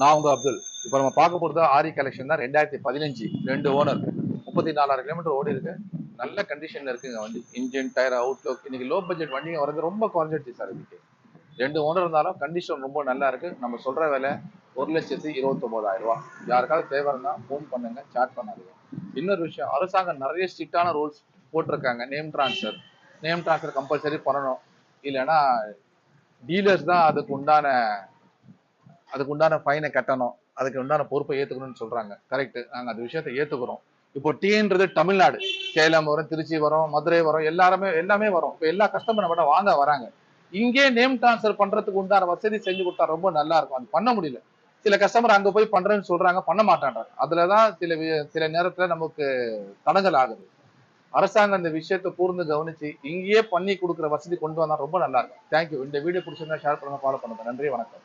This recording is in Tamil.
நான் உங்க அப்துல். இப்போ நம்ம பார்க்க போறது ஆரி கலெக்ஷன் தான். 2015 2 ஓனர் 34,000 கிலோமீட்டர் ஓடி இருக்கு. நல்ல கண்டிஷன்ல இருக்குங்க வண்டி. Engine, tyre, outlook. இன்னைக்கு லோ பட்ஜெட் வண்டிங்க வரது ரொம்ப குறைஞ்சிருச்சு சார் இன்னைக்கு. 2 ஓனர் இருந்தாலும் கண்டிஷன் ரொம்ப நல்லா இருக்கு. நம்ம சொல்ற விலை 1,29,000. யாருக்காவது தேவை இருந்தா ஃபோன் பண்ணுங்க, சாட் பண்ணாதீங்க. இன்னொரு விஷயம், அரசாங்கம் நிறைய ஸ்ட்ரிக்டான ரூல்ஸ் போட்டிருக்காங்க. நேம் டிரான்ஸ்ஃபர் கம்பல்சரி பண்ணணும். இல்லைன்னா டீலர்ஸ் தான் அதுக்கு உண்டான ஃபைனை கட்டணும், அதுக்கு உண்டான பொறுப்பை ஏத்துக்கணும்னு சொல்றாங்க. கரெக்ட், நாங்க அந்த விஷயத்தை ஏத்துக்கிறோம். இப்போ டீன்றது தமிழ்நாடு, சேலம் வரும், திருச்சி வரும், மதுரை வரும், எல்லாமே வரும். இப்போ எல்லா கஸ்டமர் நம்மகிட்ட வாங்க வராங்க. இங்கே நேம் டிரான்ஸ்ஃபர் பண்றதுக்கு உண்டான வசதி செஞ்சு கொடுத்தா ரொம்ப நல்லா இருக்கும். அது பண்ண முடியல. சில கஸ்டமர் அங்க போய் பண்றேன்னு சொல்றாங்க, பண்ண மாட்டான்றாங்க. அதுலதான் சில நேரத்துல நமக்கு தடங்கல் ஆகுது. அரசாங்கம் இந்த விஷயத்தை கூர்ந்து கவனிச்சு இங்கேயே பண்ணி கொடுக்குற வசதி கொண்டு வந்தா ரொம்ப நல்லா இருக்கும். தேங்க்யூ. இந்த வீடியோ பிடிச்சிருந்தா ஷேர் பண்ணுங்க, ஃபாலோ பண்ணுங்க. நன்றி, வணக்கம்.